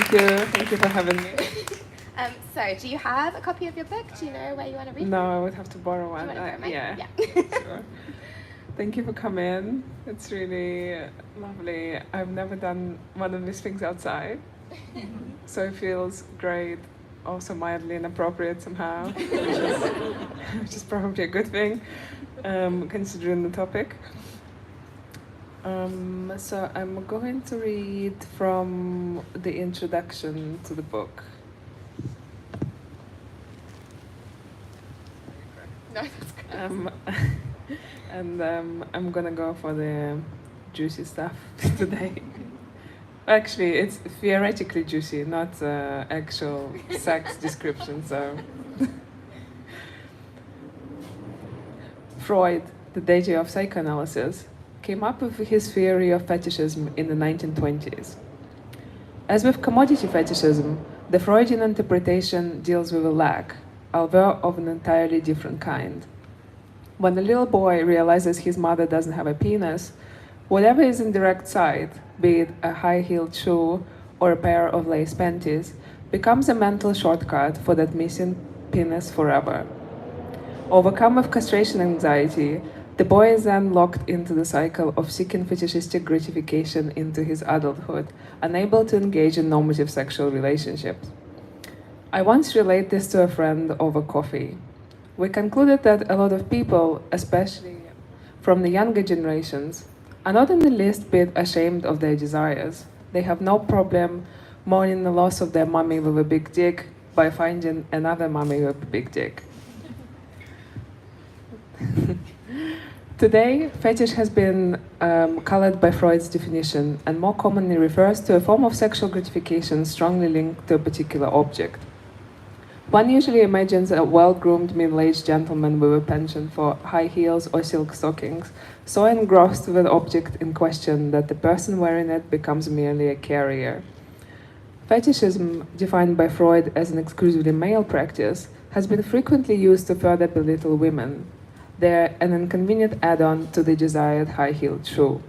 Thank you for having me. So, do you have a copy of your book? Do you know where you want to read? No, I would have to borrow one. Do you want to borrow mine? Yeah. Sure. Thank you for coming. It's really lovely. I've never done one of these things outside, so it feels great. Also mildly inappropriate somehow, which is probably a good thing, considering the topic. So I'm going to read from the introduction to the book. No, that's good. And I'm gonna go for the juicy stuff today. Actually, it's theoretically juicy, not actual sex description. So, Freud, the deity of psychoanalysis, came up with his theory of fetishism in the 1920s. As with commodity fetishism, the Freudian interpretation deals with a lack, although of an entirely different kind. When a little boy realizes his mother doesn't have a penis, whatever is in direct sight, be it a high-heeled shoe or a pair of lace panties, becomes a mental shortcut for that missing penis forever. Overcome with castration anxiety, the boy is then locked into the cycle of seeking fetishistic gratification into his adulthood, unable to engage in normative sexual relationships. I once relayed this to a friend over coffee. We concluded that a lot of people, especially from the younger generations, are not in the least bit ashamed of their desires. They have no problem mourning the loss of their mommy with a big dick by finding another mommy with a big dick. Today, fetish has been colored by Freud's definition and more commonly refers to a form of sexual gratification strongly linked to a particular object. One usually imagines a well-groomed middle-aged gentleman with a penchant for high heels or silk stockings, so engrossed with the object in question that the person wearing it becomes merely a carrier. Fetishism, defined by Freud as an exclusively male practice, has been frequently used to further belittle women. They're an inconvenient add-on to the desired high-heeled shoe.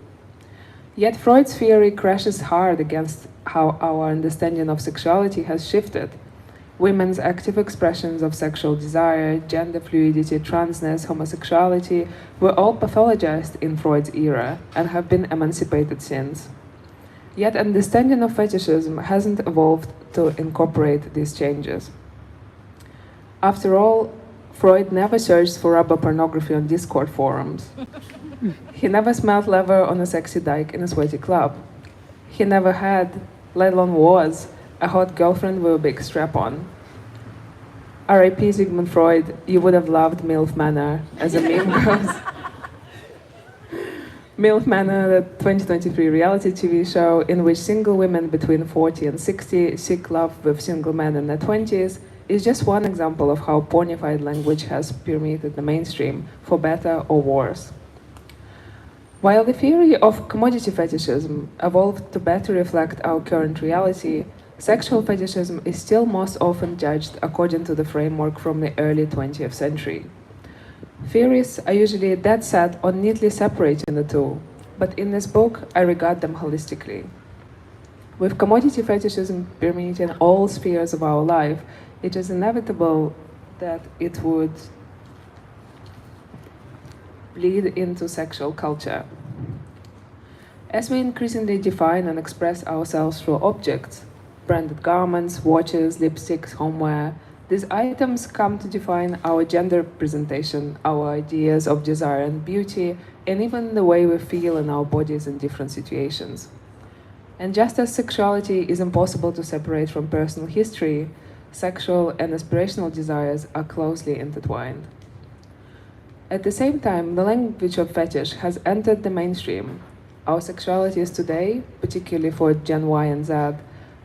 Yet Freud's theory crashes hard against how our understanding of sexuality has shifted. Women's active expressions of sexual desire, gender fluidity, transness, homosexuality were all pathologized in Freud's era and have been emancipated since. Yet understanding of fetishism hasn't evolved to incorporate these changes. After all, Freud never searched for rubber pornography on Discord forums. He never smelled leather on a sexy dyke in a sweaty club. He never had, let alone was, a hot girlfriend with a big strap-on. R.I.P. Sigmund Freud, you would have loved MILF Manor, as a meme goes. MILF Manor, the 2023 reality TV show in which single women between 40 and 60 seek love with single men in their 20s, is just one example of how pornified language has permeated the mainstream, for better or worse. While the theory of commodity fetishism evolved to better reflect our current reality, sexual fetishism is still most often judged according to the framework from the early 20th century. Theories are usually dead set on neatly separating the two, but in this book, I regard them holistically. With commodity fetishism permeating all spheres of our life, it is inevitable that it would bleed into sexual culture. As we increasingly define and express ourselves through objects, branded garments, watches, lipsticks, homeware, these items come to define our gender representation, our ideas of desire and beauty, and even the way we feel in our bodies in different situations. And just as sexuality is impossible to separate from personal history, sexual and aspirational desires are closely intertwined. At the same time, the language of fetish has entered the mainstream. Our sexualities today, particularly for Gen Y and Z,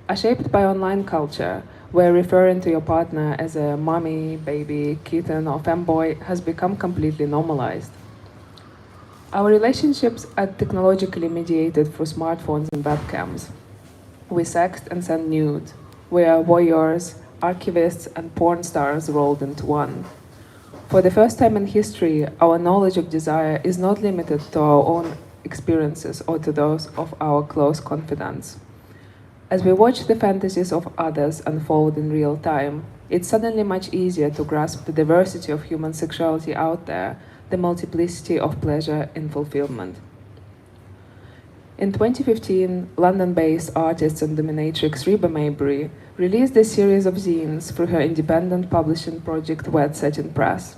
are shaped by online culture, where referring to your partner as a mommy, baby, kitten, or femboy has become completely normalized. Our relationships are technologically mediated through smartphones and webcams. We sext and send nude. We are voyeurs, archivists, and porn stars rolled into one. For the first time in history, our knowledge of desire is not limited to our own experiences or to those of our close confidants. As we watch the fantasies of others unfold in real time, it's suddenly much easier to grasp the diversity of human sexuality out there, the multiplicity of pleasure in fulfillment. In 2015, London-based artist and dominatrix Reba Maybury released a series of zines through her independent publishing project Wet Satin Press.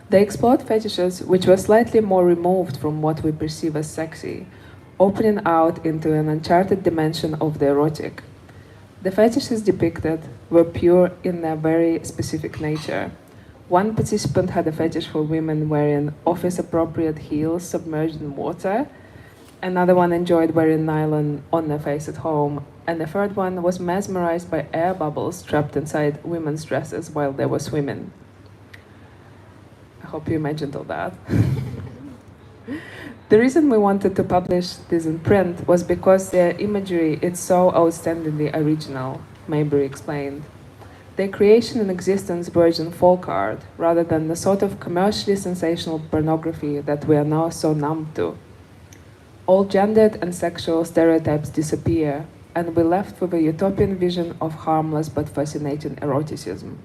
They explored fetishes which were slightly more removed from what we perceive as sexy, opening out into an uncharted dimension of the erotic. The fetishes depicted were pure in their very specific nature. One participant had a fetish for women wearing office-appropriate heels submerged in water. Another one enjoyed wearing nylon on their face at home. And the third one was mesmerized by air bubbles trapped inside women's dresses while they were swimming. I hope you imagined all that. The reason we wanted to publish this in print was because their imagery is so outstandingly original, Maybury explained. Their creation and existence verge on folk art, rather than the sort of commercially sensational pornography that we are now so numb to. All gendered and sexual stereotypes disappear, and we're left with a utopian vision of harmless but fascinating eroticism.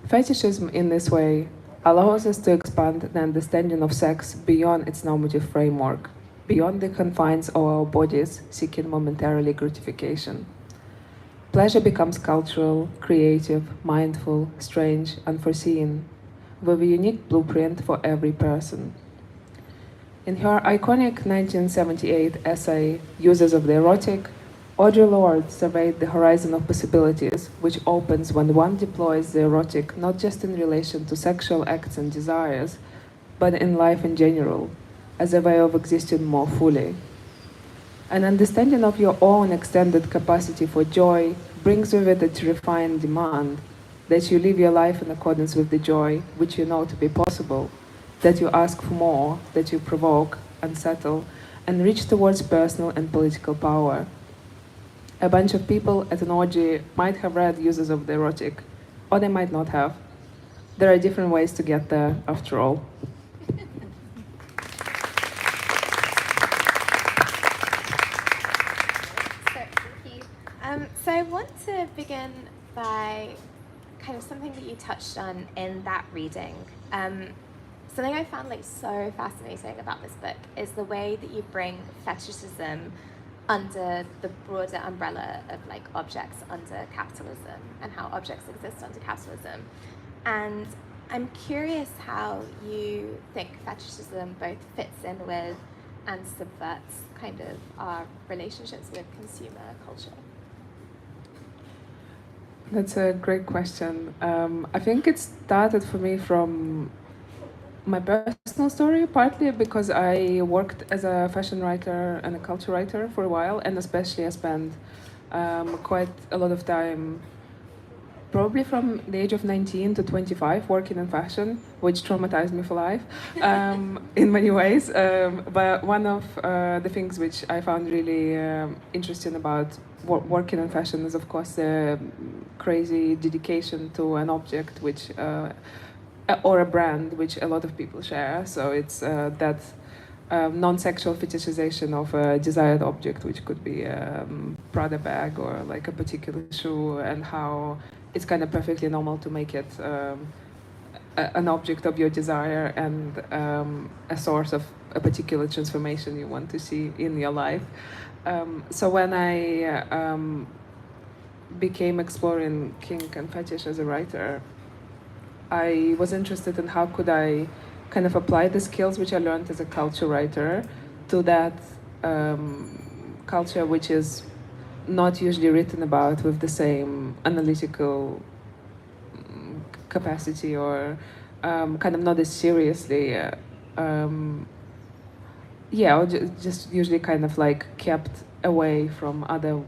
Fetishism, in this way, allows us to expand the understanding of sex beyond its normative framework, beyond the confines of our bodies seeking momentarily gratification. Pleasure becomes cultural, creative, mindful, strange, unforeseen, with a unique blueprint for every person. In her iconic 1978 essay, Uses of the Erotic, Audre Lorde surveyed the horizon of possibilities, which opens when one deploys the erotic not just in relation to sexual acts and desires, but in life in general, as a way of existing more fully. An understanding of your own extended capacity for joy brings with it a terrifying demand that you live your life in accordance with the joy which you know to be possible, that you ask for more, that you provoke, unsettle, and reach towards personal and political power. A bunch of people at an orgy might have read Uses of the Erotic, or they might not have. There are different ways to get there, after all. So I want to begin by kind of something that you touched on in that reading. Something I found so fascinating about this book is the way that you bring fetishism under the broader umbrella of objects under capitalism and how objects exist under capitalism. And I'm curious how you think fetishism both fits in with and subverts kind of our relationships with consumer culture. That's a great question. I think it started for me from my personal story, partly because I worked as a fashion writer and a culture writer for a while, and especially I spent quite a lot of time, probably from the age of 19 to 25, working in fashion, which traumatized me for life in many ways. But one of the things which I found really interesting about working in fashion is, of course, the crazy dedication to an object which or a brand which a lot of people share. So it's that non-sexual fetishization of a desired object, which could be a Prada bag or a particular shoe, and how it's kind of perfectly normal to make it an object of your desire and a source of a particular transformation you want to see in your life. So when I became exploring kink and fetish as a writer, I was interested in how could I kind of apply the skills which I learned as a culture writer to that culture which is not usually written about with the same analytical capacity, or kind of not as seriously. Or just usually kind of kept away from other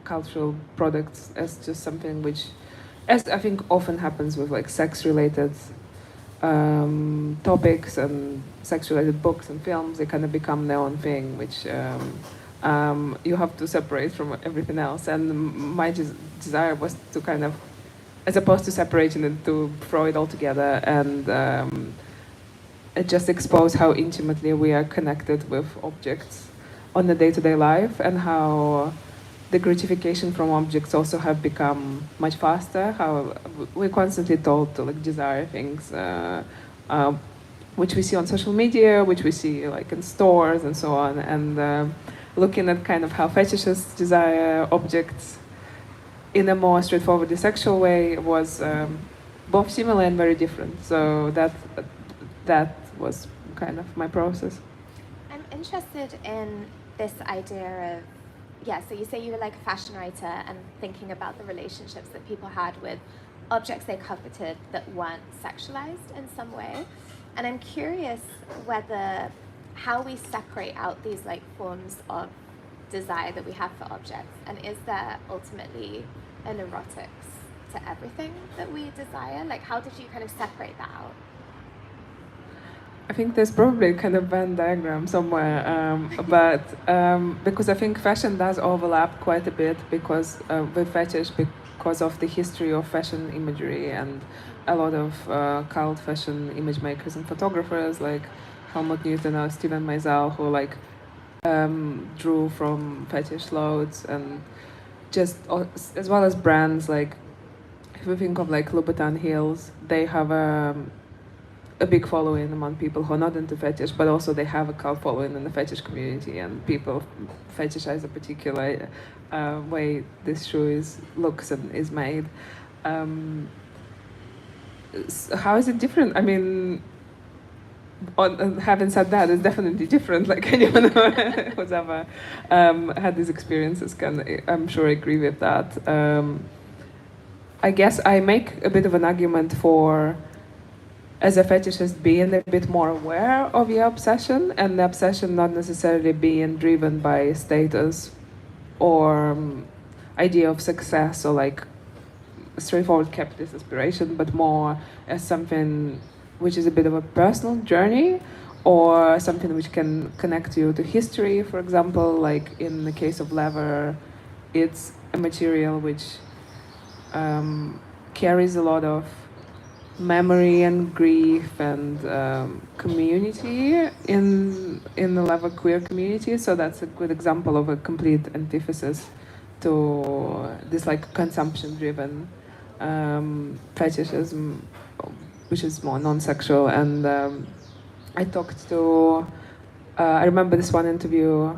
cultural products as just something which, as I think often happens with sex-related topics and sex-related books and films, they kind of become their own thing, which you have to separate from everything else. And my desire was to kind of, as opposed to separating it, to throw it all together and just expose how intimately we are connected with objects on the day-to-day life, and how the gratification from objects also have become much faster. How we're constantly told to like desire things, which we see on social media, which we see like in stores and so on. And looking at kind of how fetishists desire objects in a more straightforwardly sexual way was both similar and very different. So that was kind of my process. I'm interested in this idea of, yeah, so you say you were like a fashion writer and thinking about the relationships that people had with objects they coveted that weren't sexualized in some way. And I'm curious how we separate out these like forms of desire that we have for objects, and is there ultimately an erotics to everything that we desire? Like, how did you kind of separate that out? I think there's probably kind of Venn diagram somewhere, but because I think fashion does overlap quite a bit because with fetish, because of the history of fashion imagery and a lot of cult fashion image makers and photographers like Helmut Newton or Steven Meisel, who like drew from fetish loads, and just as well as brands like, if we think of like Louboutin heels, they have a big following among people who are not into fetish, but also they have a cult following in the fetish community, and people fetishize a particular way this shoe looks and is made. How is it different? I mean, having said that, it's definitely different. Like anyone who's ever had these experiences can, I'm sure, agree with that. I guess I make a bit of an argument for, as a fetishist, being a bit more aware of your obsession, and the obsession not necessarily being driven by status or idea of success or like straightforward capitalist aspiration, but more as something which is a bit of a personal journey, or something which can connect you to history, for example. Like in the case of leather, it's a material which carries a lot of memory and grief and community in the leather queer community. So that's a good example of a complete antithesis to this like consumption-driven fetishism, which is more non-sexual. And I talked to, I remember this one interview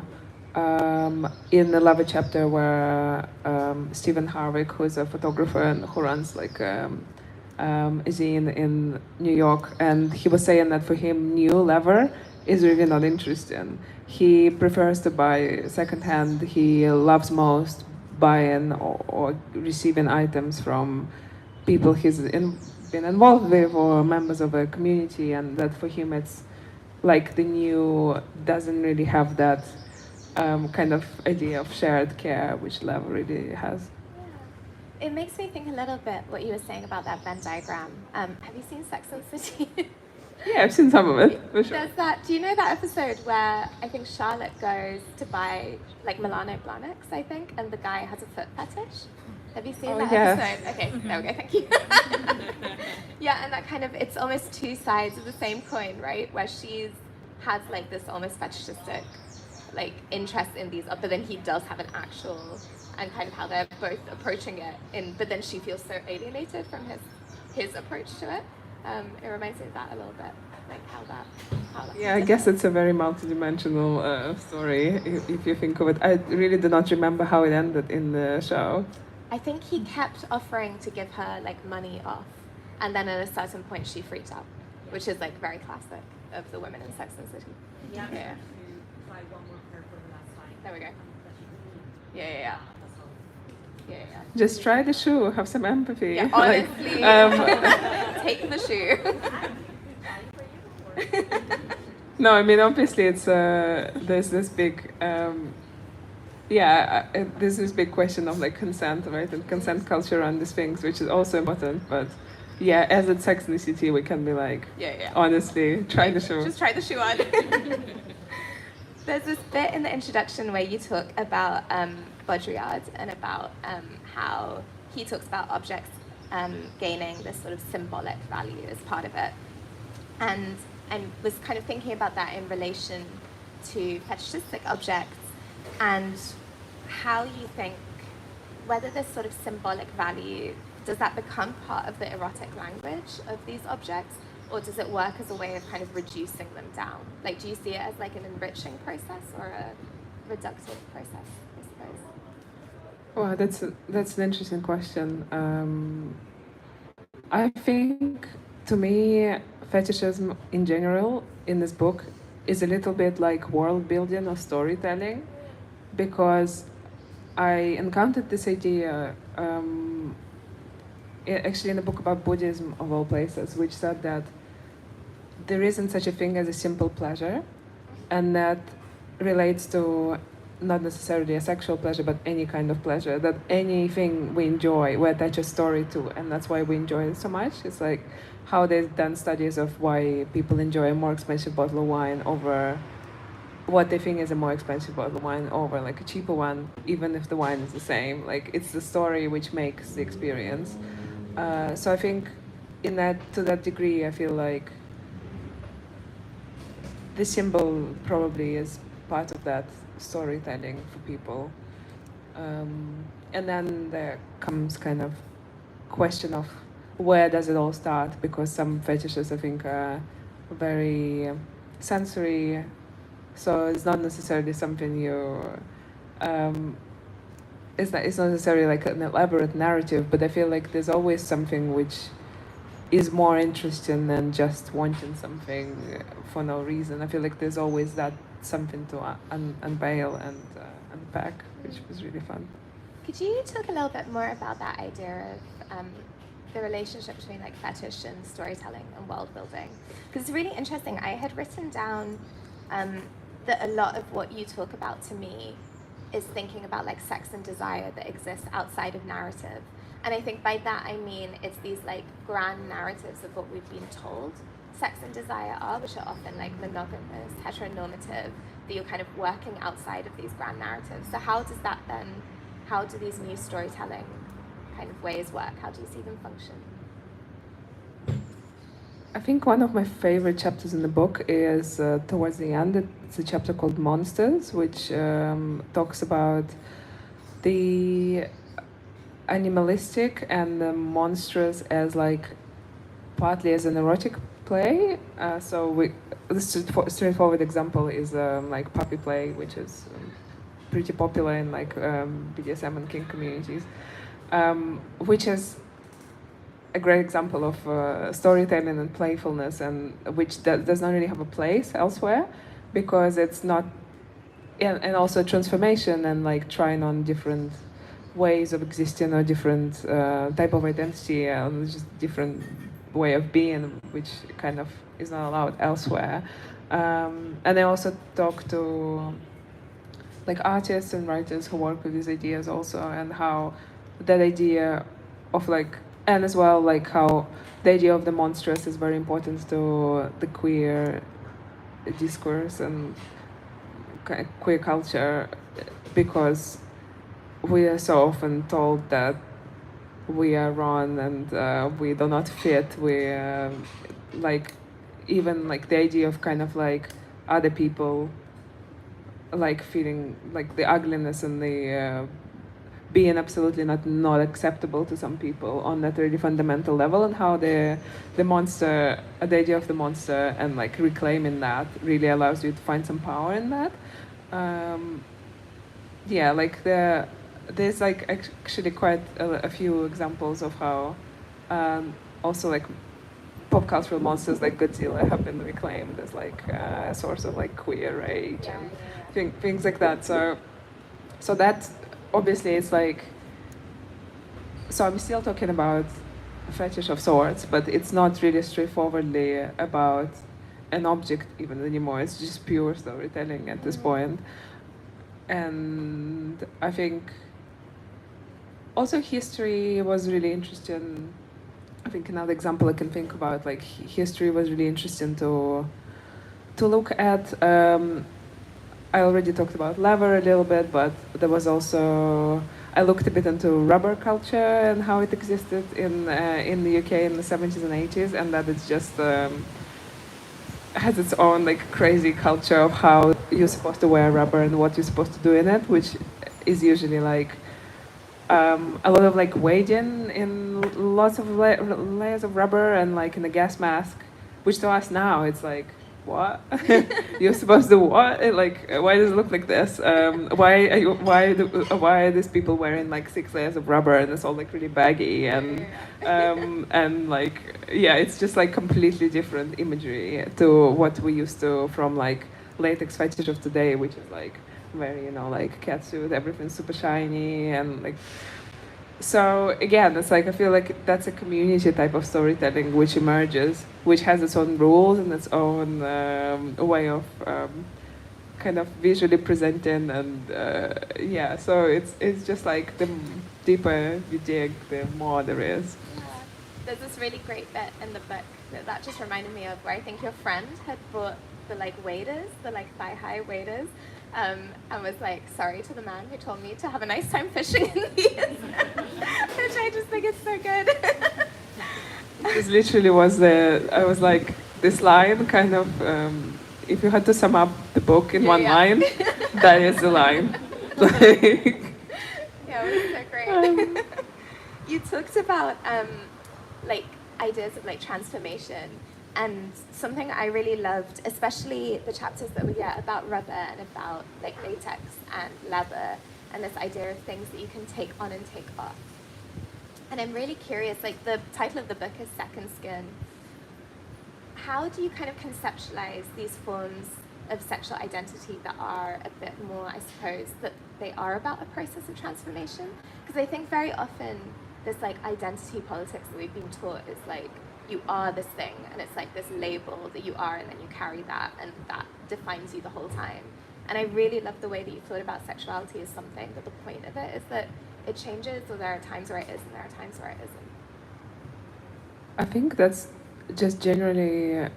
in the leather chapter where Stephen Harwick, who is a photographer and who runs like a zine in New York, and he was saying that for him new leather is really not interesting. He prefers to buy secondhand. He loves most buying or receiving items from people he's been involved with or members of a community, and that for him it's like the new doesn't really have that kind of idea of shared care which leather really has. It makes me think a little bit what you were saying about that Venn diagram. Have you seen Sex and the City? Yeah, I've seen some of it, for sure. Do you know that episode where I think Charlotte goes to buy like Milano Blahniks, I think, and the guy has a foot fetish? Have you seen that episode? Okay, there we go, thank you. Yeah, and that kind of, it's almost two sides of the same coin, right? Where she has like this almost fetishistic like interest in these, but then he does have an actual, and kind of how they're both approaching it, but then she feels so alienated from his approach to it. It reminds me of that a little bit, like how that yeah, I guess it's a very multidimensional story, if you think of it. I really do not remember how it ended in the show. I think he kept offering to give her like money off, and then at a certain point she freaked out, which is like very classic of the women in Sex and the City. Yeah. There we go. Yeah. Just try the shoe, have some empathy. Yeah, honestly, take the shoe. No, I mean, obviously it's there's this big there's this big question of like consent, right, and consent culture around these things, which is also important. But yeah, as at Sex and the City, we can be like, honestly, try the shoe. Just try the shoe on. There's this bit in the introduction where you talk about Baudrillard and about how he talks about objects gaining this sort of symbolic value as part of it. And I was kind of thinking about that in relation to fetishistic objects and how you think whether this sort of symbolic value, does that become part of the erotic language of these objects, or does it work as a way of kind of reducing them down? Like, do you see it as like an enriching process or a reductive process, I suppose? Well, that's an interesting question. I think, to me, fetishism in general in this book is a little bit like world building or storytelling, because I encountered this idea actually in a book about Buddhism of all places, which said that there isn't such a thing as a simple pleasure, and that relates to not necessarily a sexual pleasure, but any kind of pleasure. That anything we enjoy, we attach a story to, and that's why we enjoy it so much. It's like how they've done studies of why people enjoy a more expensive bottle of wine over what they think is a more expensive bottle of wine over like a cheaper one, even if the wine is the same. Like, it's the story which makes the experience. So I think to that degree, I feel like the symbol probably is part of that storytelling for people. And then there comes kind of question of where does it all start, because some fetishes I think are very sensory, so it's not necessarily something it's not necessarily like an elaborate narrative, but I feel like there's always something which is more interesting than just wanting something for no reason. I feel like there's always that something to unveil and unpack, which was really fun. Could you talk a little bit more about that idea of the relationship between like fetish and storytelling and world building? Because it's really interesting. I had written down that a lot of what you talk about to me is thinking about like sex and desire that exists outside of narrative. And I think by that I mean it's these like grand narratives of what we've been told sex and desire are, which are often like monogamous, heteronormative, that you're kind of working outside of these grand narratives. So how does that then, how do these new storytelling kind of ways work? How do you see them function? I think one of my favorite chapters in the book is towards the end. It's a chapter called Monsters, which talks about the animalistic and the monstrous as like partly as an erotic play. The straightforward example is like puppy play, which is pretty popular in like BDSM and kink communities, which is a great example of storytelling and playfulness, and which does not really have a place elsewhere, because it's not, and also transformation and like trying on different ways of existing or different type of identity and just different way of being, which kind of is not allowed elsewhere. And I also talk to like artists and writers who work with these ideas also, and how that idea of like, and as well like how the idea of the monstrous is very important to the queer discourse and queer culture, because we are so often told that we are wrong and we do not fit. We like, even like the idea of kind of like other people like feeling like the ugliness and the being absolutely not acceptable to some people on that really fundamental level, and how the monster, the idea of the monster and like reclaiming that really allows you to find some power in that. Yeah, like there's like actually quite a few examples of how also like pop cultural monsters like Godzilla have been reclaimed as like a source of like queer rage and things like that. So that obviously it's like, so I'm still talking about fetish of sorts, but it's not really straightforwardly about an object even anymore. It's just pure storytelling at this point. And I think also history was really interesting. I think another example I can think about, like history was really interesting to look at. I already talked about leather a little bit, but there was also, I looked a bit into rubber culture and how it existed in the UK in the 70s and 80s, and that it's just has its own like crazy culture of how you're supposed to wear rubber and what you're supposed to do in it, which is usually like a lot of like wading in lots of layers of rubber and like in a gas mask, which to us now it's like, what? You're supposed to what? Like, why does it look like this? Why are these people wearing like 6 layers of rubber and it's all like really baggy and like yeah, it's just like completely different imagery to what we used to from like latex fetish of today, which is like very, you know, like catsuit, everything's super shiny and like. So again, it's like I feel like that's a community type of storytelling which emerges, which has its own rules and its own way of kind of visually presenting, and yeah. So it's just like the deeper you dig, the more there is. Yeah. There's this really great bit in the book that just reminded me of where I think your friend had bought the like waders, the like thigh-high waders, and was like sorry to the man who told me to have a nice time fishing in these, which I just think is so good. This literally was I was like, this line kind of, if you had to sum up the book in one line, that is the line. Like, yeah, it was so great. You talked about like ideas of like transformation, and something I really loved, especially the chapters that we get about rubber and about like latex and leather, and this idea of things that you can take on and take off. And I'm really curious, like the title of the book is Second Skin. How do you kind of conceptualize these forms of sexual identity that are a bit more, I suppose, that they are about a process of transformation? Because I think very often this like identity politics that we've been taught is like, you are this thing, and it's like this label that you are, and then you carry that, and that defines you the whole time. And I really love the way that you thought about sexuality as something, that the point of it is that it changes, or there are times where it is, and there are times where it isn't. I think that's just generally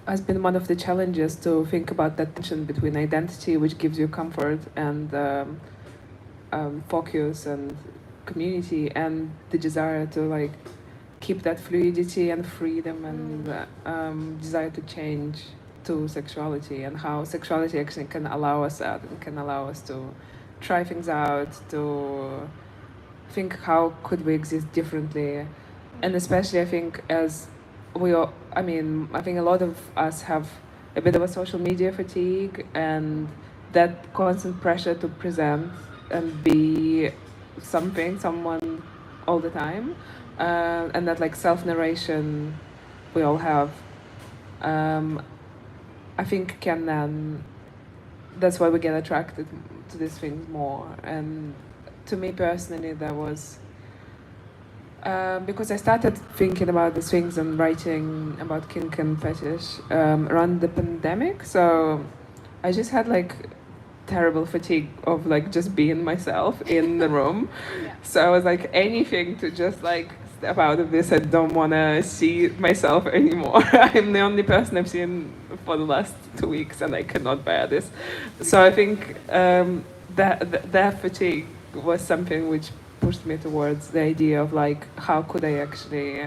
has been one of the challenges to think about that tension between identity, which gives you comfort and focus and community, and the desire to like keep that fluidity and freedom and desire to change to sexuality, and how sexuality actually can allow us that and can allow us to try things out, to think how could we exist differently. And especially I think as we all, I mean, I think a lot of us have a bit of a social media fatigue, and that constant pressure to present and be someone all the time, and that like self-narration we all have, I think can then, that's why we get attracted to these things more. And to me personally, that was because I started thinking about these things and writing about kink and fetish around the pandemic. So I just had like terrible fatigue of like just being myself in the room. Yeah. So I was like, anything to just like step out of this. I don't want to see myself anymore. I'm the only person I've seen for the last 2 weeks, and I cannot bear this. So I think that fatigue was something which pushed me towards the idea of like, how could I actually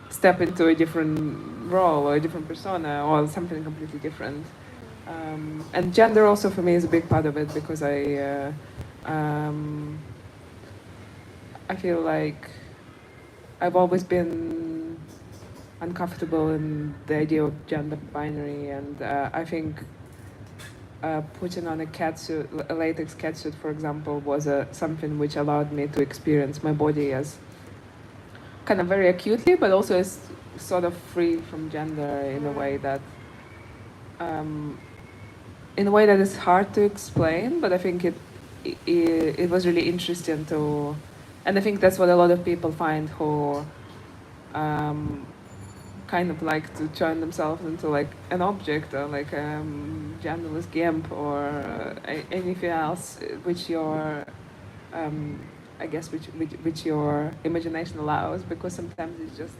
step into a different role or a different persona or something completely different. And gender also for me is a big part of it, because I feel like I've always been uncomfortable in the idea of gender binary, and I think putting on a catsuit, a latex catsuit, for example, was something which allowed me to experience my body as kind of very acutely, but also as sort of free from gender in a way that is hard to explain. But I think it was really interesting to, and I think that's what a lot of people find who kind of like to turn themselves into like an object, or like genderless gimp, or anything else which your I guess which your imagination allows, because sometimes it just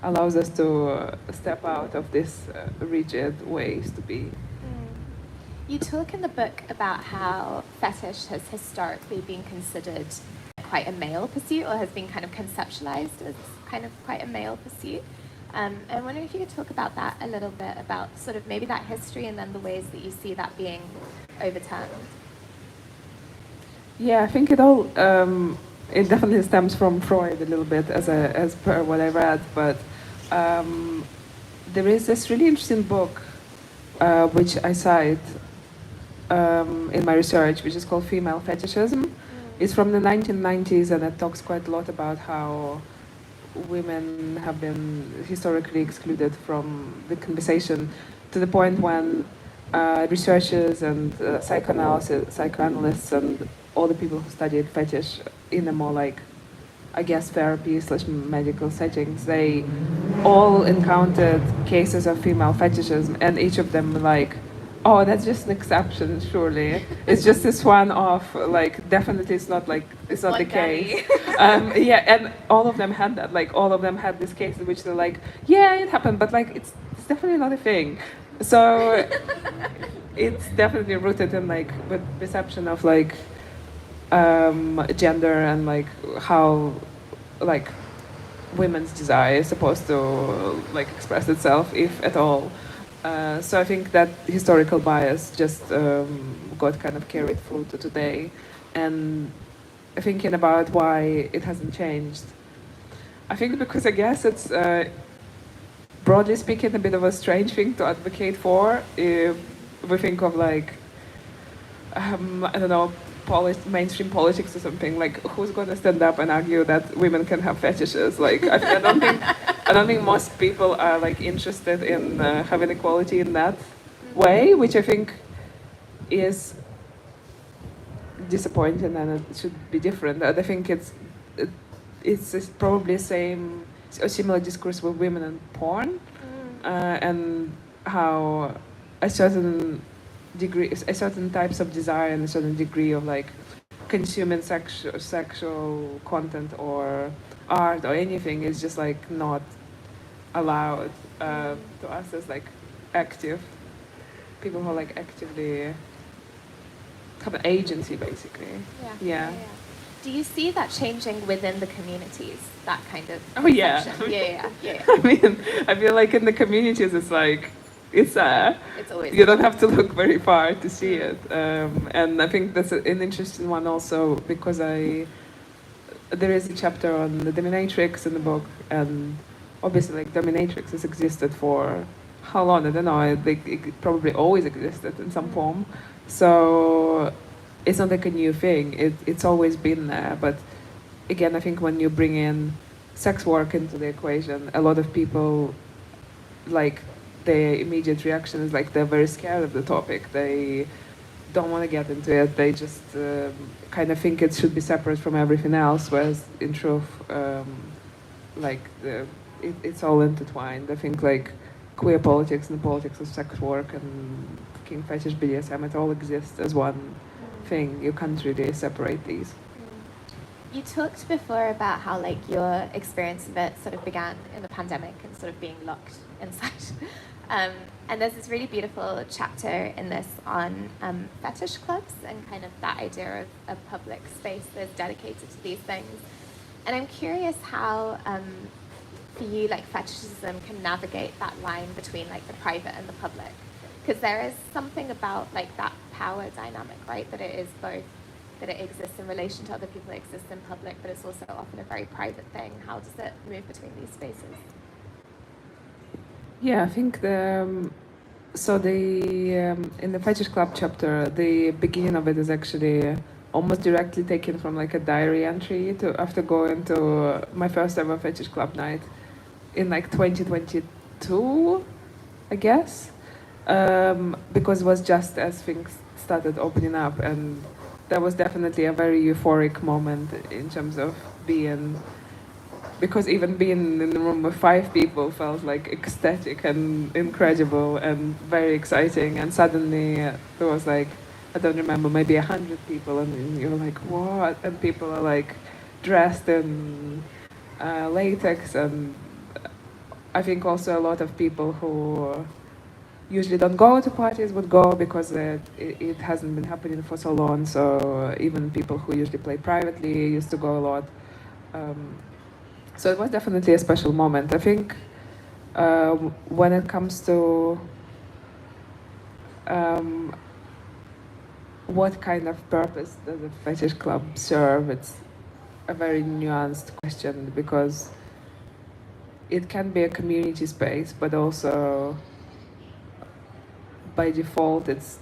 allows us to step out of this rigid ways to be. You talk in the book about how fetish has historically been considered quite a male pursuit, or has been kind of conceptualized as kind of quite a male pursuit. I wonder if you could talk about that a little bit, about sort of maybe that history and then the ways that you see that being overturned. Yeah, I think it definitely stems from Freud a little bit, as per what I read. But there is this really interesting book which I cite in my research, which is called Female Fetishism. It's from the 1990s, and it talks quite a lot about how women have been historically excluded from the conversation, to the point when researchers and psychoanalysts and all the people who studied fetish in a more like, I guess, therapy/medical settings, they all encountered cases of female fetishism, and each of them were like, oh, that's just an exception, surely. It's just this one off, like, definitely it's not the case. Yeah, and all of them had that, like, all of them had this case in which they're like, yeah, it happened, but like, it's definitely not a thing. So it's definitely rooted in like the perception of like gender and like how like women's desire is supposed to like express itself, if at all. So I think that historical bias just got kind of carried through to today, and thinking about why it hasn't changed. I think because I guess it's broadly speaking a bit of a strange thing to advocate for. If we think of like I don't know, mainstream politics or something, like who's going to stand up and argue that women can have fetishes? Like I don't think most people are like interested in having equality in that way, which I think is disappointing, and it should be different. I think it's probably same a similar discourse with women and porn, and how a certain types of desire and a certain degree of like consuming sexual content or art or anything is just like not allowed to us as like active people who are like actively have an agency, basically. Yeah. Do you see that changing within the communities, that kind of Oh yeah. Yeah. I mean, I feel like in the communities it's like it's always you don't have to look very far to see it, and I think that's an interesting one also, because there is a chapter on the dominatrix in the book, and obviously like dominatrix has existed for how long? I don't know. It probably always existed in some form, so it's not like a new thing. It's always been there, but again, I think when you bring in sex work into the equation, a lot of people like their immediate reaction is like they're very scared of the topic. They don't want to get into it. They just kind of think it should be separate from everything else, whereas in truth, it's all intertwined. I think like queer politics and the politics of sex work and kink, fetish, BDSM, it all exists as one thing. You can't really separate these. You talked before about how like your experience of it sort of began in the pandemic and sort of being locked inside. And there's this really beautiful chapter in this on fetish clubs and kind of that idea of a public space that's dedicated to these things. And I'm curious how, for you, like fetishism can navigate that line between like the private and the public. Because there is something about like that power dynamic, right? That it is both, that it exists in relation to other people, it exists in public, but it's also often a very private thing. How does it move between these spaces? Yeah, I think in the Fetish Club chapter, the beginning of it is actually almost directly taken from like a diary entry after going to my first ever Fetish Club night in like 2022, I guess, because it was just as things started opening up, and that was definitely a very euphoric moment in terms of being. Because even being in the room with 5 people felt like ecstatic and incredible and very exciting. And suddenly there was like, I don't remember, maybe 100 people, and you're like, what? And people are like dressed in latex, and I think also a lot of people who usually don't go to parties would go because it hasn't been happening for so long. So even people who usually play privately used to go a lot. So it was definitely a special moment. I think when it comes to um, what kind of purpose does a fetish club serve, it's a very nuanced question because it can be a community space, but also by default it's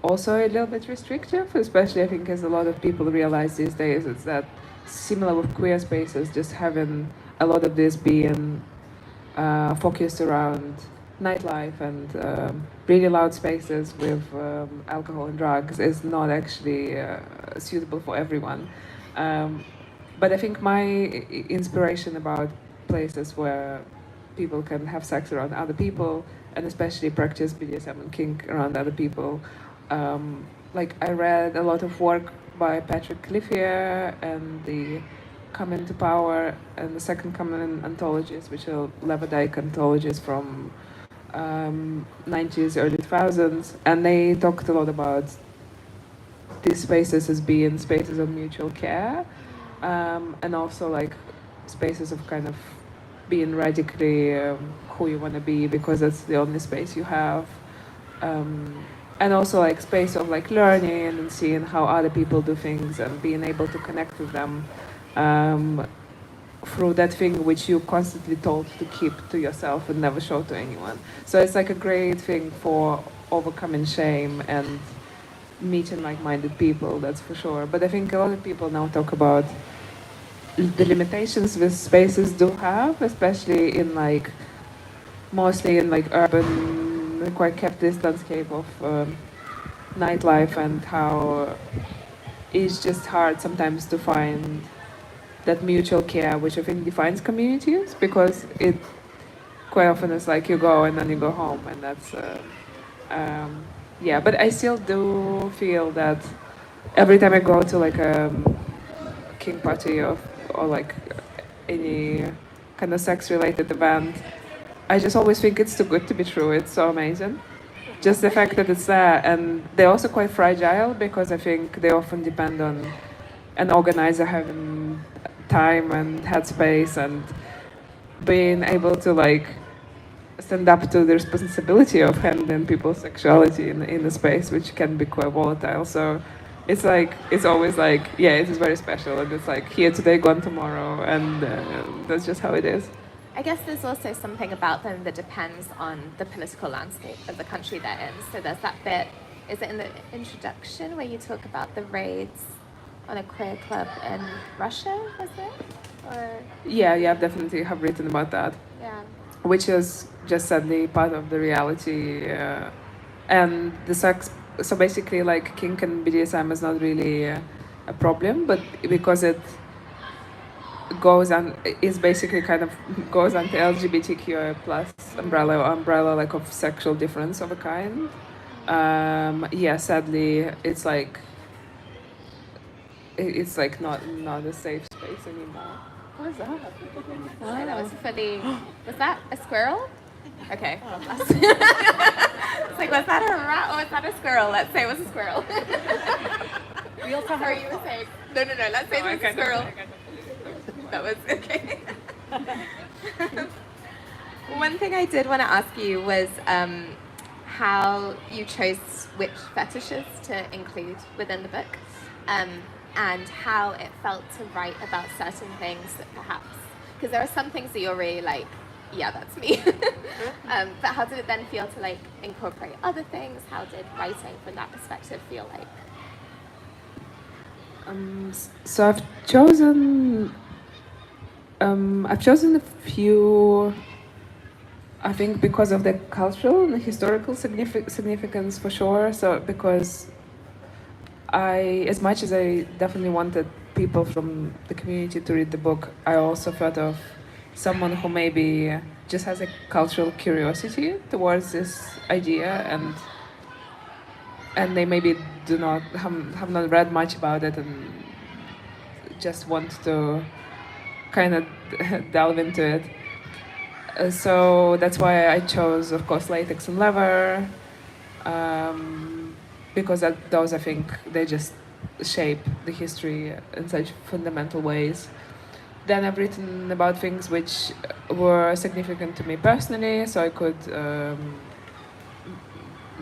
also a little bit restrictive, especially I think as a lot of people realize these days. It's that similar with queer spaces, just having a lot of this being focused around nightlife and really loud spaces with alcohol and drugs is not actually suitable for everyone. But I think my inspiration about places where people can have sex around other people and especially practice BDSM and kink around other people. Like I read a lot of work by Patrick Cliffier and the Come Into Power and the Second Coming anthologies, which are dyke anthologies from 90s, early 2000s, and they talked a lot about these spaces as being spaces of mutual care, and also like spaces of kind of being radically who you want to be because that's the only space you have, and also like space of like learning and seeing how other people do things and being able to connect with them through that thing which you constantly told to keep to yourself and never show to anyone. So it's like a great thing for overcoming shame and meeting like-minded people, that's for sure. But I think a lot of people now talk about the limitations this spaces do have, especially in like, mostly in like urban, quite capitalist landscape of nightlife, and how it's just hard sometimes to find that mutual care, which I think defines communities, because it quite often is like you go and then you go home, and that's yeah. But I still do feel that every time I go to like a kink party or like any kind of sex-related event, I just always think it's too good to be true. It's so amazing. Just the fact that it's there, and they're also quite fragile because I think they often depend on an organizer having time and headspace and being able to like stand up to the responsibility of handling people's sexuality in the space, which can be quite volatile. So it's like it's always like, yeah, it is very special, and it's like here today, gone tomorrow, and that's just how it is. I guess there's also something about them that depends on the political landscape of the country they're in. So there's that bit, is it in the introduction where you talk about the raids on a queer club in Russia, was it? Or Yeah, I've definitely have written about that, yeah. which is just sadly part of the reality, and the sex. So basically, like kink and BDSM is not really a problem, but because it goes and is basically kind of goes under LGBTQI plus umbrella like of sexual difference of a kind. Yeah, sadly, it's like it's like not a safe space anymore. What is that? Sorry, that was fully. Was that a squirrel? Okay. It's like, was that a rat or was that a squirrel? Let's say it was a squirrel. Real time. Sorry, you were saying. No. Let's say it was a squirrel. That was okay. One thing I did want to ask you was how you chose which fetishes to include within the book, and how it felt to write about certain things that perhaps, because there are some things that you're really like, yeah, that's me. But how did it then feel to like incorporate other things? How did writing from that perspective feel like? So I've chosen a few, I think, because of the cultural and historical significance for sure. So because as much as I definitely wanted people from the community to read the book, I also thought of someone who maybe just has a cultural curiosity towards this idea, and they maybe have not read much about it and just want to kind of delve into it. So that's why I chose, of course, latex and leather, because those, I think, they just shape the history in such fundamental ways. then I've written about things which were significant to me personally, so I could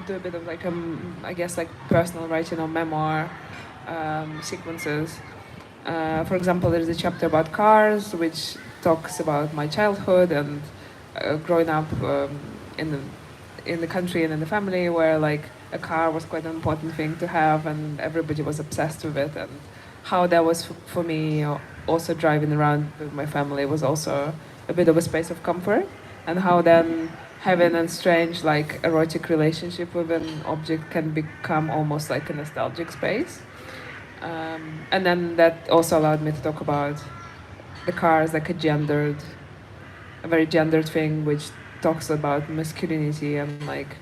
do a bit of like I guess like personal writing or memoir sequences. For example, there's a chapter about cars, which talks about my childhood and growing up in the country and in the family, where like a car was quite an important thing to have, and everybody was obsessed with it, and how that was for me. Also, driving around with my family was also a bit of a space of comfort, and how then having a strange like erotic relationship with an object can become almost like a nostalgic space. And then that also allowed me to talk about the car as like a very gendered thing, which talks about masculinity and like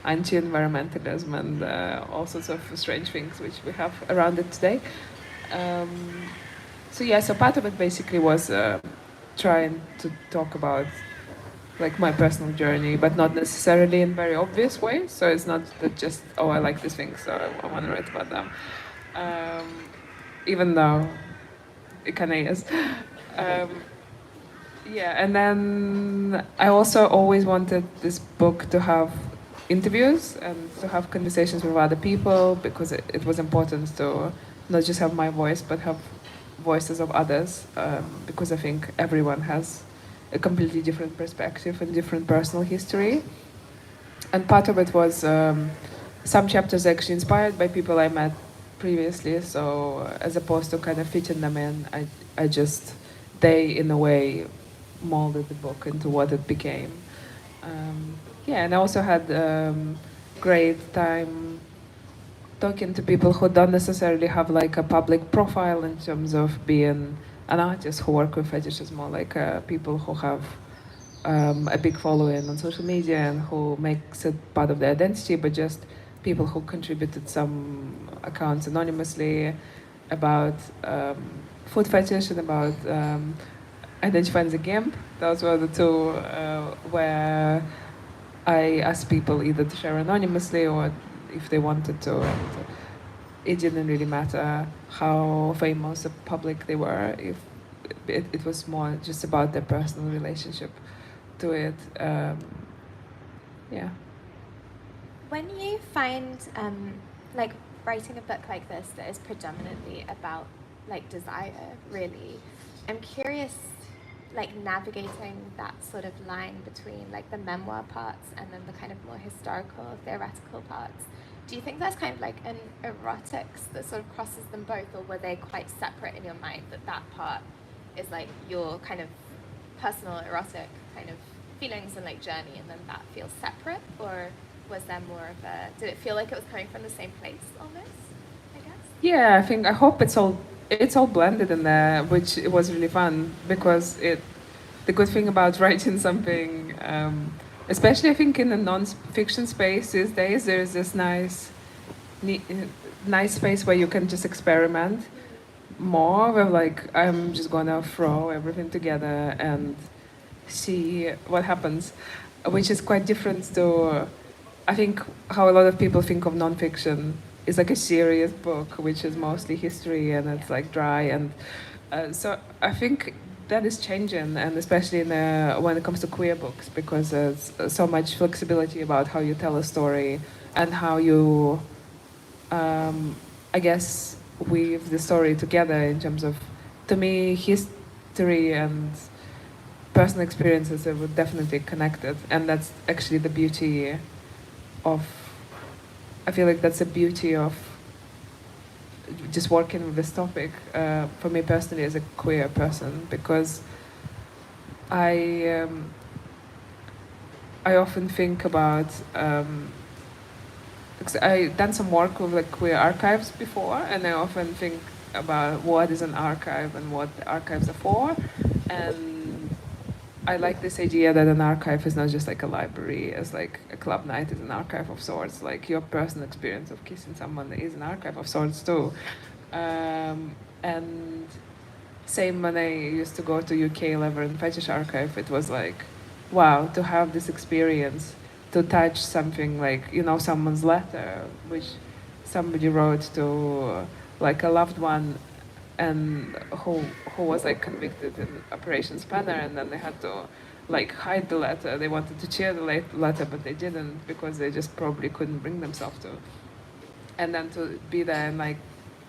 anti-environmentalism and all sorts of strange things which we have around it today. So yeah, so part of it basically was trying to talk about like my personal journey, but not necessarily in very obvious ways. So it's not that just, oh, I like these things, so I want to write about them. Even though it kind of is. Yeah, and then I also always wanted this book to have interviews and to have conversations with other people, because it was important to not just have my voice, but have voices of others, because I think everyone has a completely different perspective and different personal history. And part of it was some chapters actually inspired by people I met previously, so as opposed to kind of fitting them in, they in a way molded the book into what it became. Yeah, and I also had great time talking to people who don't necessarily have like a public profile in terms of being an artist who work with fetishes, more like people who have a big following on social media and who makes it part of their identity, but just people who contributed some accounts anonymously about food fetish and about identifying as a gimp. Those were the two where I asked people either to share anonymously or if they wanted to. And it didn't really matter how famous or public they were. If it was more just about their personal relationship to it. Yeah. When you find like writing a book like this that is predominantly about like desire, really, I'm curious, like navigating that sort of line between like the memoir parts and then the kind of more historical, theoretical parts. Do you think that's kind of like an erotics that sort of crosses them both, or were they quite separate in your mind, that part is like your kind of personal erotic kind of feelings and like journey, and then that feels separate? Or was there more of a, did it feel like it was coming from the same place almost, I guess? Yeah, I hope it's all blended in there, which it was really fun, because the good thing about writing something, especially I think in the non-fiction space these days, there's this nice space where you can just experiment more, where like I'm just gonna throw everything together and see what happens, which is quite different to, I think, how a lot of people think of nonfiction is like a serious book, which is mostly history and it's like dry. And so I think that is changing, and especially when it comes to queer books, because there's so much flexibility about how you tell a story and how you, I guess, weave the story together in terms of, to me, history and personal experiences are definitely connected, and that's actually the beauty of, I feel like that's the beauty of just working with this topic, for me personally as a queer person, because I often think about, because I done some work with like queer archives before, and I often think about what is an archive and what the archives are for, and I like this idea that an archive is not just like a library, as like a club night is an archive of sorts. Like your personal experience of kissing someone is an archive of sorts too. And same when I used to go to UK Lever and Fetish Archive, it was like, wow, to have this experience, to touch something like, someone's letter, which somebody wrote to like a loved one, and who was like convicted in Operation Spanner, and then they had to like hide the letter. They wanted to share the letter, but they didn't because they just probably couldn't bring themselves to. And then to be there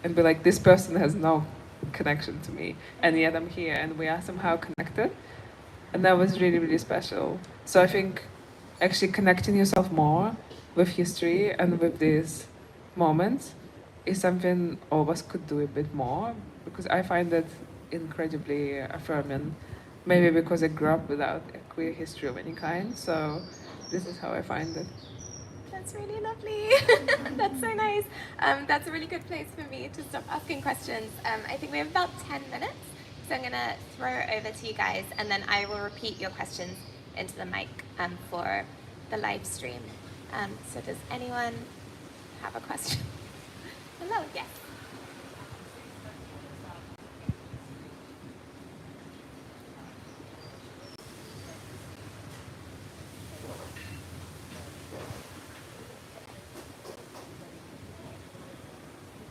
and be like, this person has no connection to me, and yet I'm here, and we are somehow connected, and that was really, really special. So I think actually connecting yourself more with history and with these moments is something all of us could do a bit more, because I find it incredibly affirming. Maybe because I grew up without a queer history of any kind, so this is how I find it. That's really lovely. That's so nice. That's a really good place for me to stop asking questions. I think we have about 10 minutes, so I'm going to throw it over to you guys, and then I will repeat your questions into the mic for the live stream. So does anyone have a question? Hello, yes.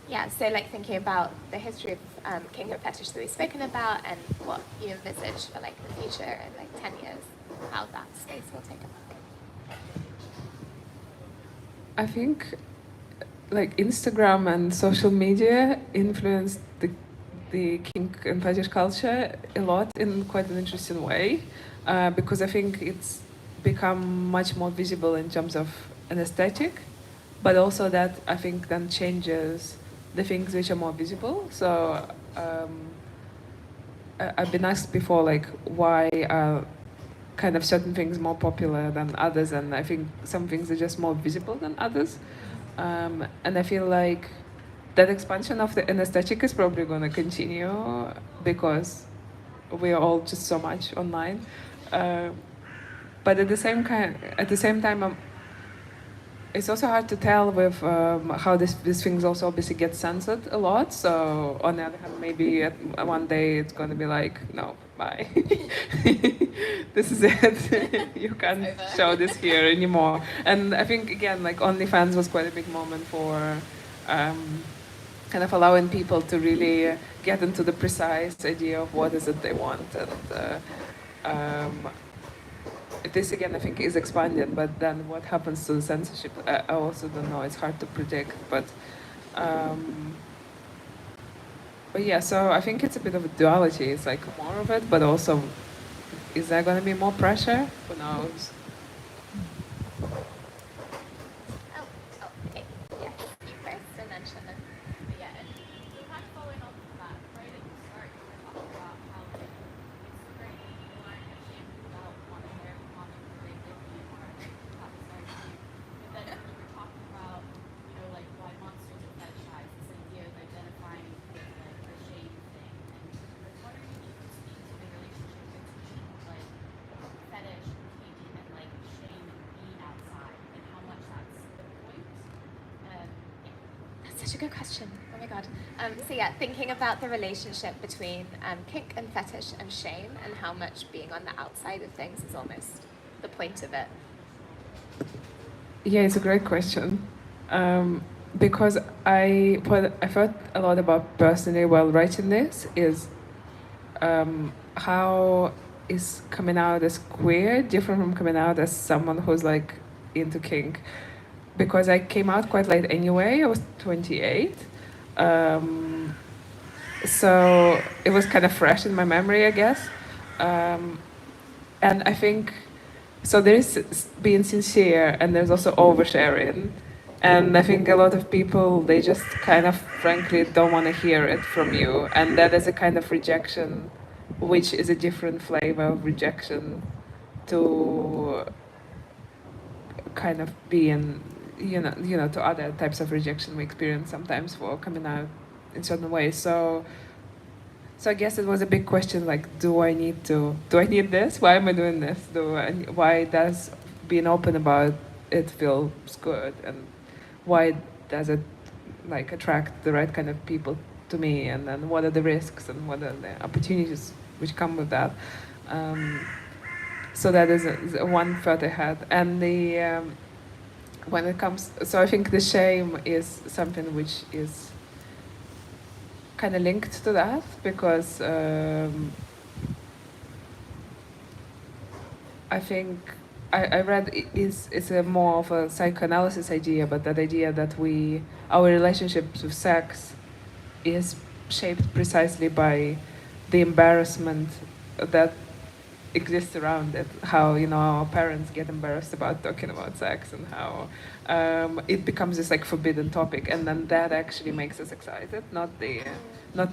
Yeah, so like thinking about the history of kink and fetish that we've spoken about, and what you envisage for like the future in like 10 years, how that space will take up. I think like Instagram and social media influenced the kink and fetish culture a lot in quite an interesting way, because I think it's become much more visible in terms of an aesthetic, but also that I think then changes the things which are more visible. So I've been asked before, like, why are kind of certain things more popular than others, and I think some things are just more visible than others. And I feel like that expansion of the aesthetic is probably going to continue because we are all just so much online. But at the same time, it's also hard to tell with how these things also obviously get censored a lot. So on the other hand, maybe one day it's going to be like, no, bye. This is it. You can't show this here anymore. And I think again, like OnlyFans was quite a big moment for kind of allowing people to really get into the precise idea of what is it they want. And this again, I think, is expanded, but then what happens to the censorship, I also don't know. It's hard to predict, but yeah. So I think it's a bit of a duality. It's like more of it, but also, is there going to be more pressure? Who knows? Okay. Yes, you first, and then Shannon. Yeah, and so kind of following on from that, right at the start, you were talking about how like it's great people aren't ashamed about wanting their common creativity or that was very cute. But then you were talking about, you know, like why monsters are fetishized, this idea of identifying with like the shame thing. And I was wondering if you could speak to the relationship between like fetish, kink, and like shame and being outside, and how much that's the point. Yeah. That's such a good question. Oh my god. So yeah, thinking about the relationship between kink and fetish and shame, and how much being on the outside of things is almost the point of it. Yeah, it's a great question. Because what I thought a lot about personally while writing this is how is coming out as queer different from coming out as someone who's like into kink? Because I came out quite late anyway. I was 28. So it was kind of fresh in my memory, I guess. And I think, so there is being sincere and there's also oversharing. And I think a lot of people, they just kind of frankly don't want to hear it from you. And that is a kind of rejection, which is a different flavor of rejection to kind of being, to other types of rejection we experience sometimes for coming out in certain ways. So I guess it was a big question, like, do I need this? Why am I doing this? Why does being open about it feels good? And why does it like attract the right kind of people to me? And then what are the risks and what are the opportunities which come with that? So that is one thought I had. And when it comes, so I think the shame is something which is kind of linked to that because I think I read it's a more of a psychoanalysis idea, but that idea that our relationships with sex is shaped precisely by the embarrassment that exists around it. How our parents get embarrassed about talking about sex, and how it becomes this like forbidden topic, and then that actually makes us excited, not the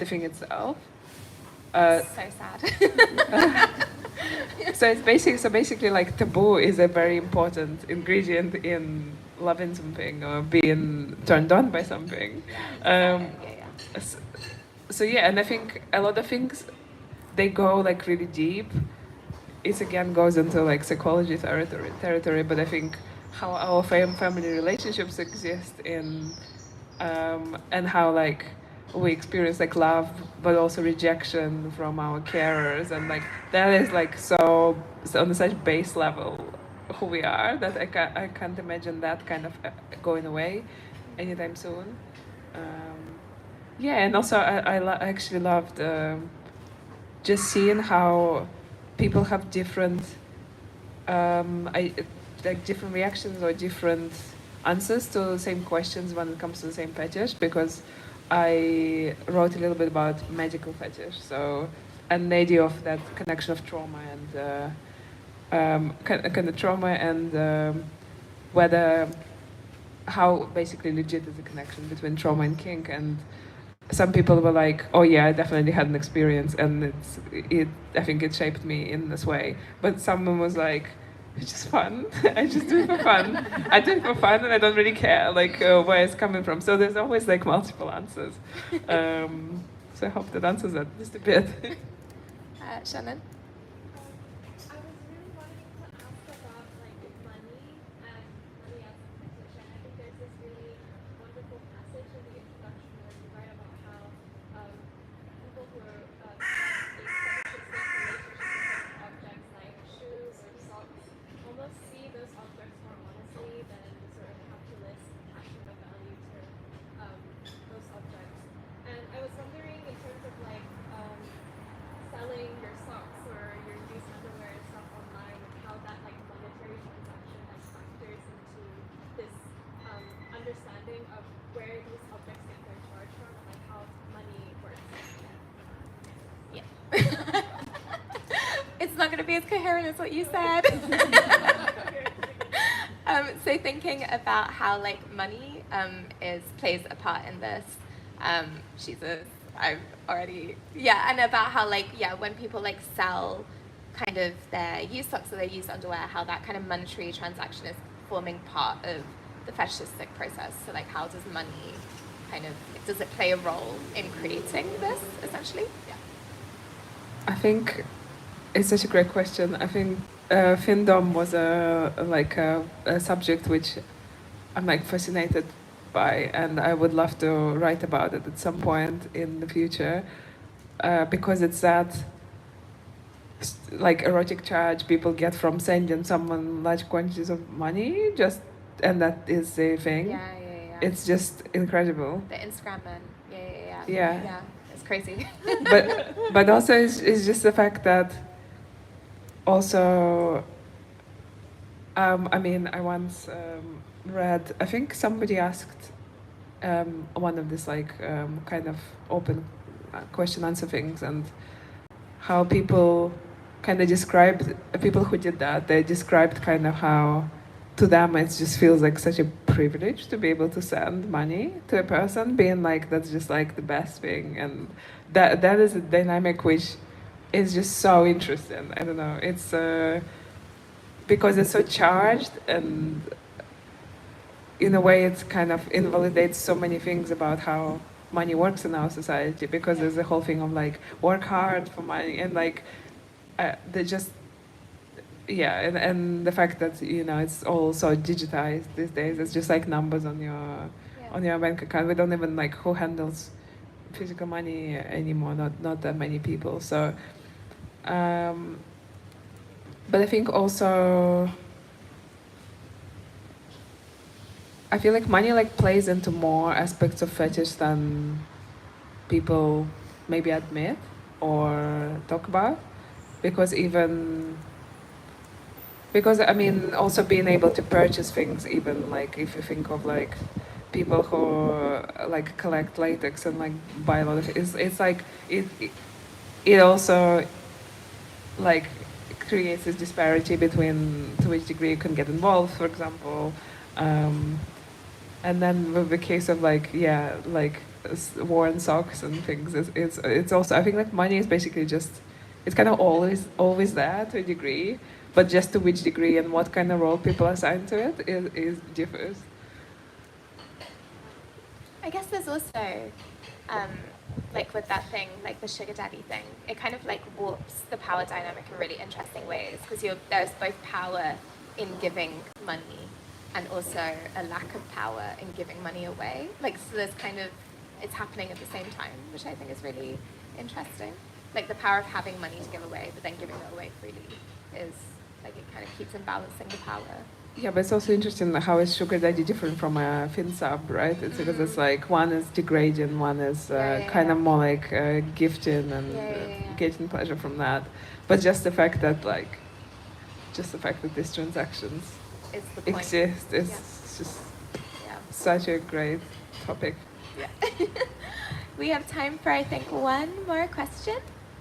thing itself. So sad. So basically like taboo is a very important ingredient in loving something or being turned on by something. s- so yeah, and I think a lot of things they go like really deep. It again goes into like psychology territory, but I think how our family relationships exist in and how like we experience like love but also rejection from our carers, and like that is like so on such base level who we are that I can't imagine that kind of going away anytime soon. Yeah, and also I actually loved just seeing how people have different like different reactions or different answers to the same questions when it comes to the same fetish, because I wrote a little bit about magical fetish, so and the idea of that connection of trauma and kind of trauma and whether how basically legit is the connection between trauma and kink. And some people were like, "Oh yeah, I definitely had an experience, and I think it shaped me in this way." But someone was like, "It's just fun. I just do it for fun. I do it for fun, and I don't really care like where it's coming from." So there's always like multiple answers. So I hope that answers that just a bit. Shannon? I was really wanting to ask about like money and money as a fetish, and I think there's this really wonderful passage in the introduction where you write about how people who have a fetishistic relationship with certain objects like shoes or socks almost see those objects more honestly than sort of capitalist attachment of value to those objects. And I was wondering in terms of like selling your socks or your used underwear and stuff online, and how that like monetary transaction like factors into this understanding of where these objects get their charge from and like how money works. Yeah. It's not going to be as coherent as what you said. So thinking about how like money plays a part in this. Jesus, I've already and about how like when people like sell kind of their used socks or their used underwear, how that kind of monetary transaction is forming part of the fetishistic process. So like how does money does it play a role in creating this essentially? Yeah. I think it's such a great question. I think findom was a subject which I'm like fascinated by, and I would love to write about it at some point in the future, because it's that like erotic charge people get from sending someone large quantities of money, just and that is the thing. Yeah. It's just incredible. The Instagram man. Yeah. Yeah. It's crazy. But also it's just the fact that also I mean I once read, I think somebody asked one of this like kind of open question answer things, and how people kind of described people who did that, they described kind of how to them it just feels like such a privilege to be able to send money to a person, being like that's just like the best thing, and that is a dynamic which is just so interesting. I don't know, it's because it's so charged, and in a way it kind of invalidates so many things about how money works in our society, because there's a whole thing of like work hard for money, and like they just and the fact that it's all so digitized these days. It's just like numbers on your bank account. We don't even like who handles physical money anymore, not that many people. So but I think also I feel like money like plays into more aspects of fetish than people maybe admit or talk about, because I mean, also being able to purchase things, even like if you think of like people who like collect latex and like buy a lot of it, it's like it also like creates this disparity between to which degree you can get involved, for example. And then with the case of like, yeah, like worn socks and things, it's also, I think like money is basically just, it's kind of always there to a degree, but just to which degree and what kind of role people assign to it is differs. I guess there's also, like with that thing, like the sugar daddy thing, it kind of like warps the power dynamic in really interesting ways, because there's both power in giving money and also a lack of power in giving money away. Like, so there's kind of, it's happening at the same time, which I think is really interesting. Like the power of having money to give away, but then giving it away freely is, like, it kind of keeps imbalancing the power. Yeah, but it's also interesting how is sugar daddy different from a fin sub, right? It's because it's like one is degrading, one is kind of more like gifting and getting pleasure from that. But just the fact that these transactions exist is just such a great topic. Yeah. We have time for, I think, one more question.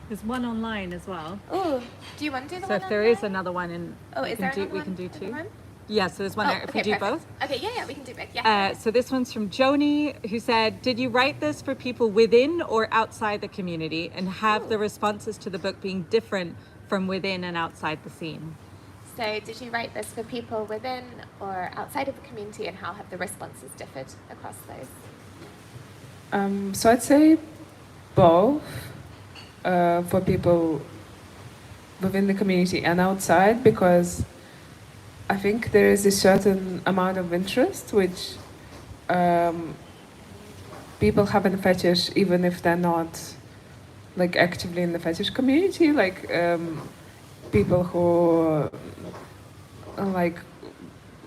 There's one online as well. Oh, do you want to do the So one if there is another one, and is there we can do another two. one? Yeah, so there's one there. If we do both. Okay, yeah, we can do both. Yeah. So this one's from Joni, who said, "Did you write this for people within or outside the community, and have the responses to the book being different from within and outside the scene?" So did you write this for people within or outside of the community, and how have the responses differed across those? So I'd say both, for people within the community and outside, because I think there is a certain amount of interest which people have in fetish, even if they're not like actively in the fetish community, like people who like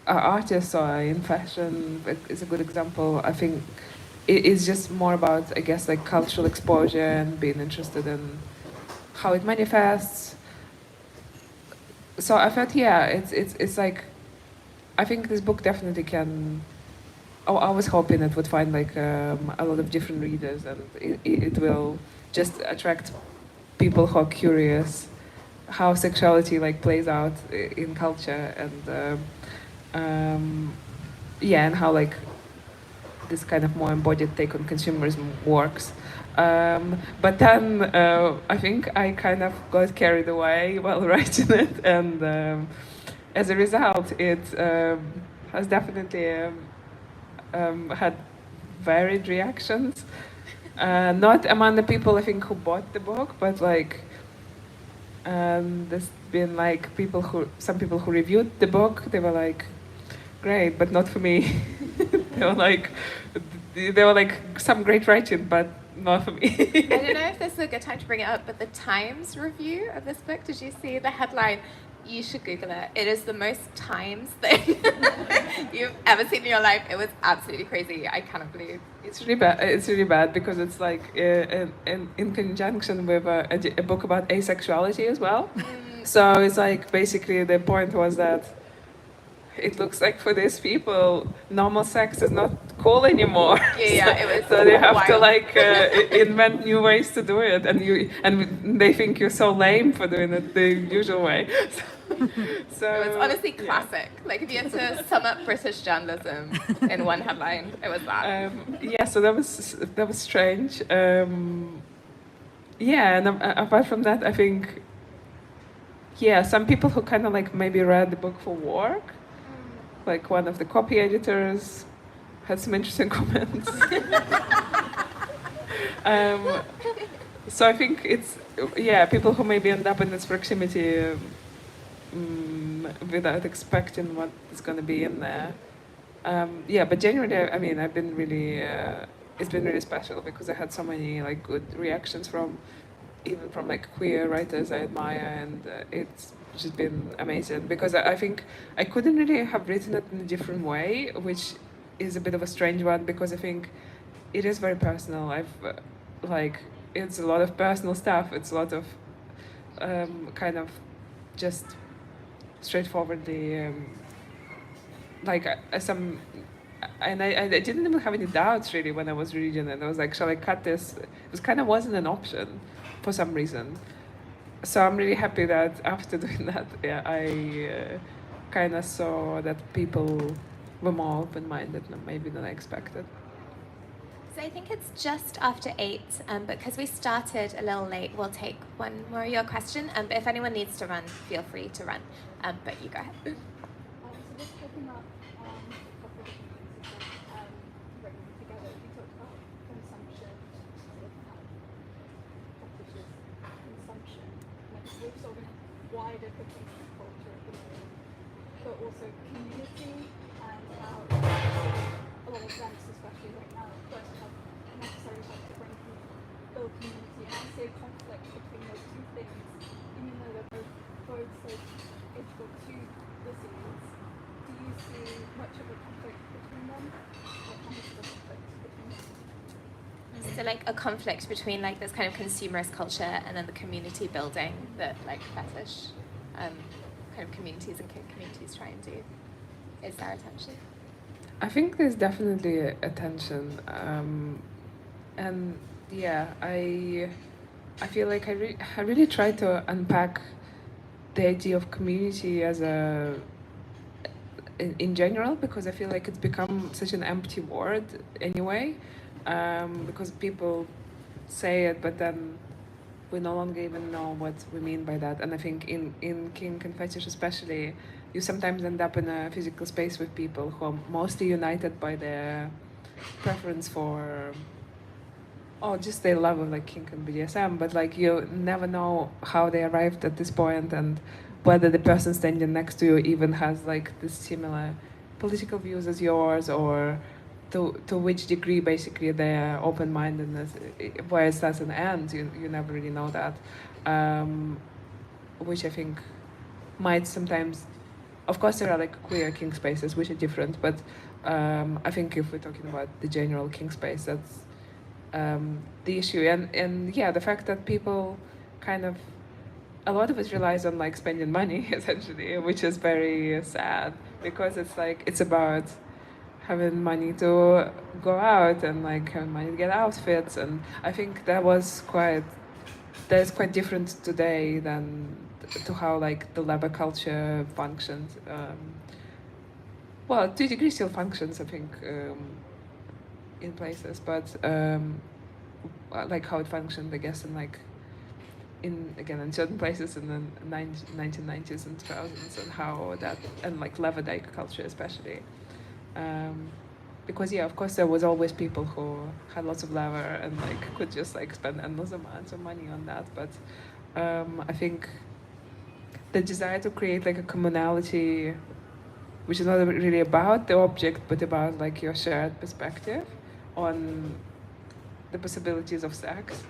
are artists or in fashion is a good example. I think it is just more about, I guess, like cultural exposure and being interested in how it manifests. So I felt, yeah, it's like, I think this book definitely can. Oh, I was hoping it would find like a lot of different readers, and it will just attract people who are curious how sexuality like plays out in culture, and yeah, and how like this kind of more embodied take on consumerism works. But then I think I kind of got carried away while writing it, and as a result, it has definitely had varied reactions. Not among the people I think who bought the book, but like there's been like some people who reviewed the book. They were like, "Great, but not for me." they were like some great writing, but not for me. I don't know if this is a good time to bring it up, but the Times review of this book, did you see the headline? You should Google it. It is the most Times thing you've ever seen in your life. It was absolutely crazy. I cannot believe. It's really bad. It's really bad because it's like in conjunction with a book about asexuality as well. So it's like basically the point was that it looks like for these people, normal sex is not cool anymore. Yeah, it was. So they have to wild. like invent new ways to do it, and they think you're so lame for doing it the usual way. So It was honestly classic. Like if you had to sum up British journalism in one headline, it was that. yeah, so that was strange. Yeah, and apart from that, I think, yeah, some people who kind of like maybe read the book for work, like one of the copy editors had some interesting comments. So I think it's, yeah, people who maybe end up in this proximity without expecting what is going to be in there. Yeah, but genuinely, I mean, I've been really, it's been really special because I had so many like good reactions even from like queer writers I admire, and it's just been amazing because I think I couldn't really have written it in a different way, which is a bit of a strange one because I think it is very personal. like it's a lot of personal stuff. It's a lot of kind of just straightforwardly like some. And I didn't even have any doubts really when I was reading it. I was like, shall I cut this? It was kind of wasn't an option for some reason. So I'm really happy that after doing that, yeah, I kind of saw that people were more open-minded than maybe than I expected. So I think it's just after 8, but because we started a little late, we'll take one more of your question. But if anyone needs to run, feel free to run. But you go ahead. So just picking up on a couple of different things you said, written together, you talked about consumption, sort of fetishes, consumption, like with sort of wider critique culture at the moment, but also community and how a lot of events, especially right now, don't have necessarily have to build community. And I see a conflict between those two things, even though they're both so integral to the scenes. Do you see much of a conflict between them? Or how much of a conflict between them? So like a conflict between like this kind of consumerist culture and then the community building that like fetish kind of communities and kink communities try and do. Is there a tension? I think there's definitely a tension, and yeah, I feel like I really try to unpack the idea of community as in general, because I feel like it's become such an empty word anyway, because people say it, but then we no longer even know what we mean by that. And I think in kink and fetish especially, you sometimes end up in a physical space with people who are mostly united by their preference for, or just their love of like kink and BDSM, but like you never know how they arrived at this point and whether the person standing next to you even has like this similar political views as yours, or to which degree basically their open-mindedness, where it starts and ends, you never really know that, which I think might sometimes, of course there are like queer kink spaces which are different, but I think if we're talking about the general kink space, that's the issue. And yeah, the fact that people kind of, a lot of it relies on like spending money essentially, which is very sad, because it's like it's about having money to go out and like having money to get outfits, and I think that is quite different today than to how like the leather culture functions. Well, to a degree still functions, I think, in places, but like how it functioned, I guess, in like in certain places in the 1990s and 2000s, and how that, and like leather dyke culture especially. Because yeah, of course there was always people who had lots of leather and like could just like spend endless amounts of money on that, but I think the desire to create like a commonality, which is not really about the object but about like your shared perspective on the possibilities of sex,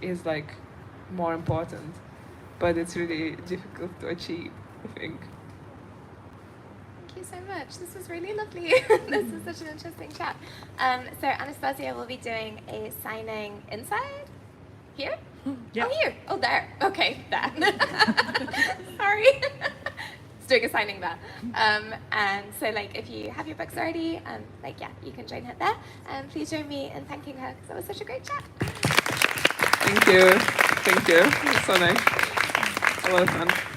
is like more important, but it's really difficult to achieve, I think. Thank you so much. This was really lovely. This is such an interesting chat. So Anastasiia will be doing a signing inside here. Yeah. Oh, here. Oh, there. Okay, there. Sorry. It's doing a signing there. And so, like, if you have your books already, like, yeah, you can join her there. And please join me in thanking her, because that was such a great chat. Thank you. It was so nice. A lot of fun.